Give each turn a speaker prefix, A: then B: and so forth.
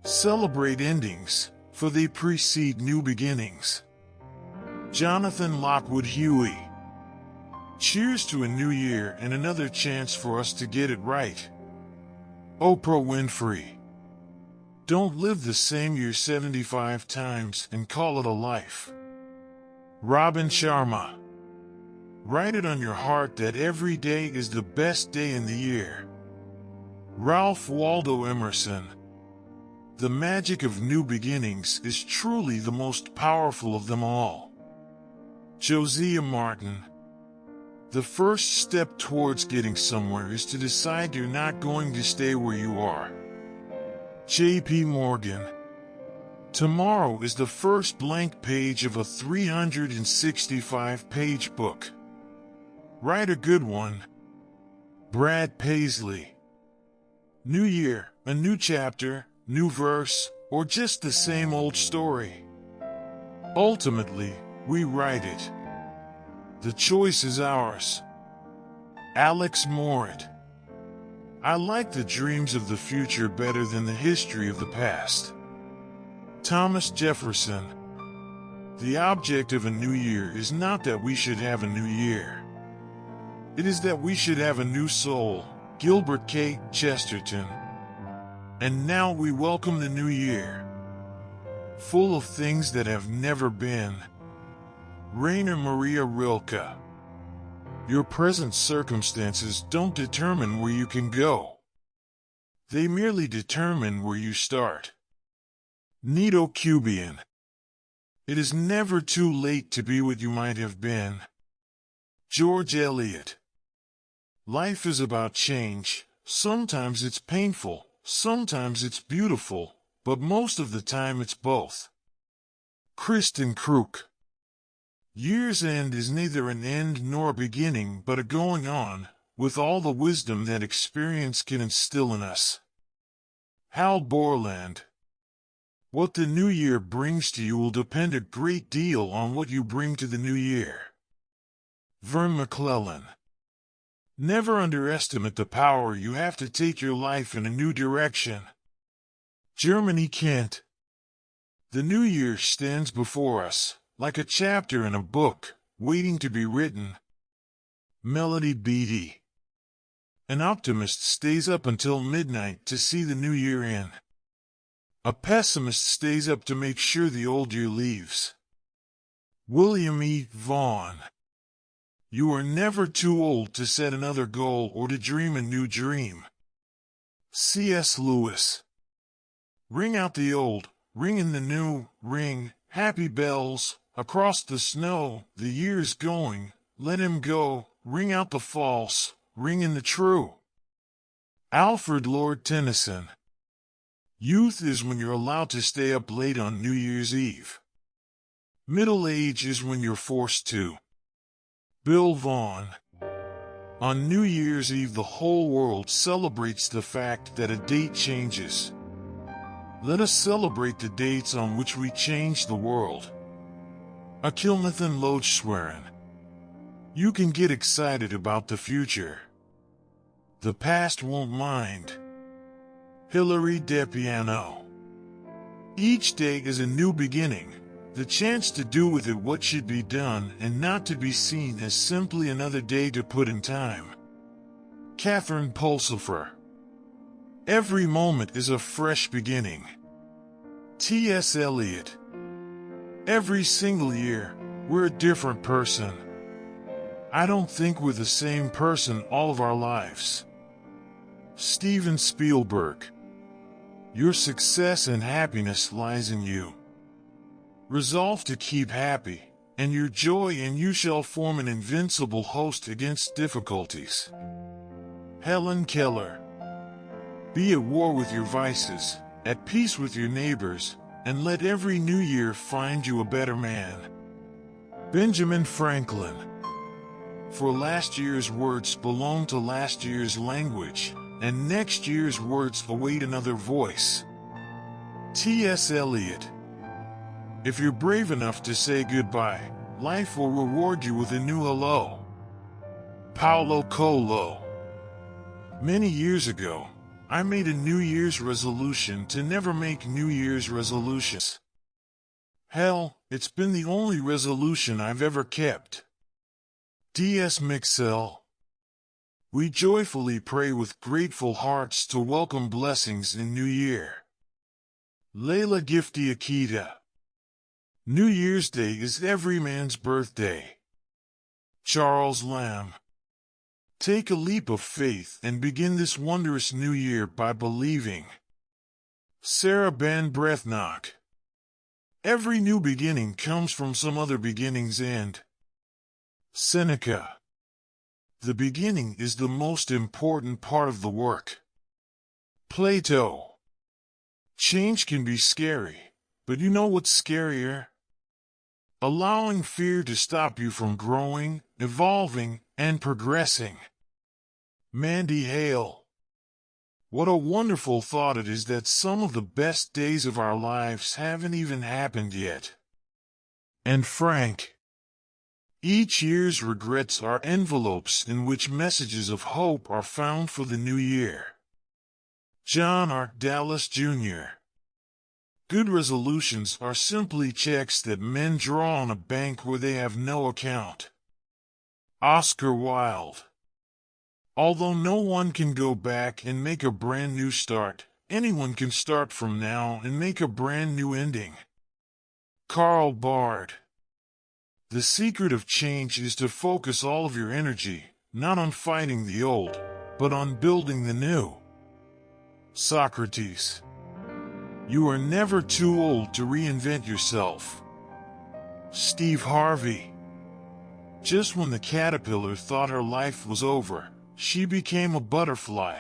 A: Celebrate endings, for they precede new beginnings. Jonathan Lockwood Huey. Cheers to a new year and another chance for us to get it right. Oprah Winfrey. Don't live the same year 75 times and call it a life. Robin Sharma. Write it on your heart that every day is the best day in the year. Ralph Waldo Emerson. The magic of new beginnings is truly the most powerful of them all. Josiah Martin. The first step towards getting somewhere is to decide you're not going to stay where you are. J.P. Morgan. Tomorrow is the first blank page of a 365-page book. Write a good one. Brad Paisley. New year, a new chapter, new verse, or just the same old story. Ultimately, we write it. The choice is ours. Alex Morit. I like the dreams of the future better than the history of the past. Thomas Jefferson. The object of a new year is not that we should have a new year. It is that we should have a new soul. Gilbert K. Chesterton. And now we welcome the new year, full of things that have never been. Rainer Maria Rilke. Your present circumstances don't determine where you can go. They merely determine where you start. Nito Cubian. It is never too late to be what you might have been. George Eliot. Life is about change. Sometimes it's painful. Sometimes it's beautiful, but most of the time it's both. Kristen Crook. Year's end is neither an end nor a beginning, but a going on, with all the wisdom that experience can instill in us. Hal Borland. What the new year brings to you will depend a great deal on what you bring to the new year. Vern McClellan. Never underestimate the power you have to take your life in a new direction. Germany Kent. The new year stands before us, like a chapter in a book, waiting to be written. Melody Beattie. An optimist stays up until midnight to see the new year in. A pessimist stays up to make sure the old year leaves. William E. Vaughan. You are never too old to set another goal or to dream a new dream. C.S. Lewis. Ring out the old, ring in the new, ring, happy bells, across the snow, the year's going, let him go, ring out the false, ring in the true. Alfred Lord Tennyson. Youth is when you're allowed to stay up late on New Year's Eve. Middle age is when you're forced to. Bill Vaughan. On New Year's Eve, the whole world celebrates the fact that a date changes. Let us celebrate the dates on which we change the world. Akilnathan Lochswerin. You can get excited about the future. The past won't mind. Hilary DePiano. Each day is a new beginning. The chance to do with it what should be done and not to be seen as simply another day to put in time. Catherine Pulsifer. Every moment is a fresh beginning. T.S. Eliot. Every single year, we're a different person. I don't think we're the same person all of our lives. Steven Spielberg. Your success and happiness lies in you. Resolve to keep happy, and your joy and you shall form an invincible host against difficulties. Helen Keller. Be at war with your vices, at peace with your neighbors, and let every new year find you a better man. Benjamin Franklin. For last year's words belong to last year's language, and next year's words await another voice. T.S. Eliot. If you're brave enough to say goodbye, life will reward you with a new hello. Paulo Coelho. Many years ago, I made a New Year's resolution to never make New Year's resolutions. Hell, it's been the only resolution I've ever kept. D.S. Mixell. We joyfully pray with grateful hearts to welcome blessings in New Year. Layla Gifty Akita. New Year's Day is every man's birthday. Charles Lamb. Take a leap of faith and begin this wondrous new year by believing. Sarah Ben Brethnock. Every new beginning comes from some other beginning's end. Seneca. The beginning is the most important part of the work. Plato. Change can be scary, but you know what's scarier? Allowing fear to stop you from growing, evolving, and progressing. Mandy Hale. What a wonderful thought it is that some of the best days of our lives haven't even happened yet. And Frank. Each year's regrets are envelopes in which messages of hope are found for the new year. John R. Dallas, Jr. Good resolutions are simply checks that men draw on a bank where they have no account. Oscar Wilde. Although no one can go back and make a brand new start, anyone can start from now and make a brand new ending. Karl Barth. The secret of change is to focus all of your energy, not on fighting the old, but on building the new. Socrates. You are never too old to reinvent yourself. Steve Harvey. Just when the caterpillar thought her life was over, she became a butterfly.